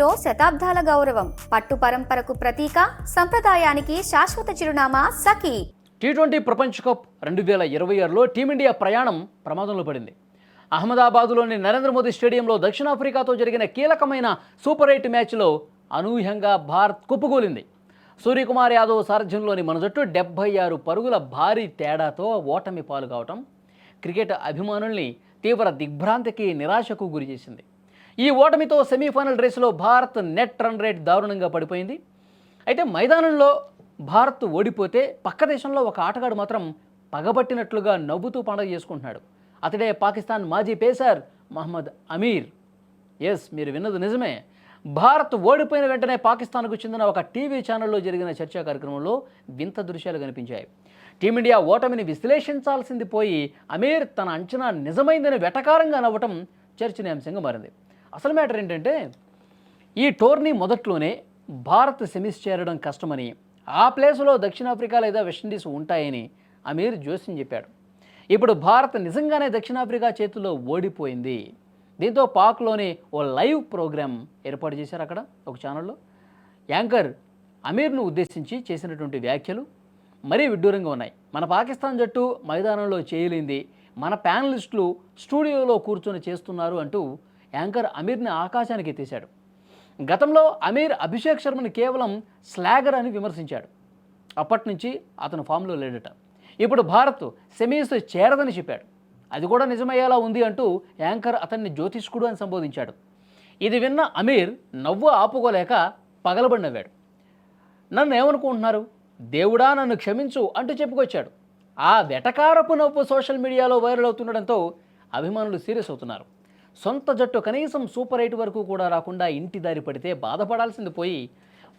మనసులో శతాబ్దాల గౌరవం, పట్టు పరంపరకు ప్రతీక, సంప్రదాయానికి శాశ్వత చిరునామా సఖీ. టీ20 ప్రపంచ కప్ 2026లో టీమిండియా ప్రయాణం ప్రమాదంలో పడింది. అహ్మదాబాద్లోని నరేంద్ర మోదీ స్టేడియంలో దక్షిణాఫ్రికాతో జరిగిన కీలకమైన సూపర్ 8 మ్యాచ్లో అనూహ్యంగా భారత్ కుప్పకూలింది. సూర్యకుమార్ యాదవ్ సారథ్యంలోని మన జట్టు 76 పరుగుల భారీ తేడాతో ఓటమి పాలు కావటం క్రికెట్ అభిమానుల్ని తీవ్ర దిగ్భ్రాంతికి, నిరాశకు గురిచేసింది. ఈ ఓటమితో సెమీఫైనల్ రేసులో భారత్ నెట్ రన్ రేట్ దారుణంగా పడిపోయింది. అయితే మైదానంలో భారత్ ఓడిపోతే పక్క దేశంలో ఒక ఆటగాడు మాత్రం పగబట్టినట్లుగా నవ్వుతూ పండుగ చేసుకుంటున్నాడు. అతడే పాకిస్తాన్ మాజీ పేసర్ మహమ్మద్ అమీర్. ఎస్, మీరు విన్నది నిజమే. భారత్ ఓడిపోయిన వెంటనే పాకిస్తాన్కు చెందిన ఒక టీవీ ఛానల్లో జరిగిన చర్చా కార్యక్రమంలో వింత దృశ్యాలు కనిపించాయి. టీమిండియా ఓటమిని విశ్లేషించాల్సింది పోయి అమీర్ తన అంచనా నిజమైందని వెటకారంగా నవ్వటం చర్చనీయాంశంగా మారింది. అసలు మ్యాటర్ ఏంటంటే, ఈ టోర్నీ మొదట్లోనే భారత్ సెమీస్ చేరడం కష్టమని, ఆ ప్లేస్లో దక్షిణాఫ్రికా లేదా వెస్టిండీస్ ఉంటాయని అమీర్ జోస్యం చెప్పాడు. ఇప్పుడు భారత్ నిజంగానే దక్షిణాఫ్రికా చేతుల్లో ఓడిపోయింది. దీంతో పాక్లోని ఓ లైవ్ ప్రోగ్రామ్ ఏర్పాటు చేశారు. అక్కడ ఒక ఛానల్లో యాంకర్ అమీర్ను ఉద్దేశించి చేసినటువంటి వ్యాఖ్యలు మరీ విడ్డూరంగా ఉన్నాయి. మన పాకిస్తాన్ జట్టు మైదానంలో చేయలేంది మన ప్యానలిస్టులు స్టూడియోలో కూర్చొని చేస్తున్నారు అంటూ యాంకర్ అమీర్ని ఆకాశానికి ఎత్తేశాడు. గతంలో అమీర్ అభిషేక్ శర్మని కేవలం స్లాగర్ అని విమర్శించాడు. అప్పటి నుంచి అతను ఫామ్లో లేడట. ఇప్పుడు భారత్ సెమీస్ చేరదని చెప్పాడు. అది కూడా నిజమయ్యేలా ఉంది అంటూ యాంకర్ అతన్ని జ్యోతిష్కుడు అని సంబోధించాడు. ఇది విన్న అమీర్ నవ్వు ఆపుకోలేక పగలబడి నవ్వాడు. నన్ను ఏమనుకుంటున్నారు, దేవుడా నన్ను క్షమించు అంటూ చెప్పుకొచ్చాడు. ఆ వెటకారపు నవ్వు సోషల్ మీడియాలో వైరల్ అవుతుండడంతో అభిమానులు సీరియస్ అవుతున్నారు. సొంత జట్టు కనీసం సూపర్ 8 వరకు కూడా రాకుండా ఇంటి దారి పడితే బాధపడాల్సింది పోయి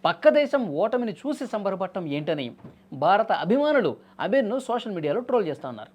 పక్క దేశం ఓటమిని చూసి సంబరపడటం ఏంటని భారత అభిమానులు అమీర్ను సోషల్ మీడియాలో ట్రోల్ చేస్తున్నారు.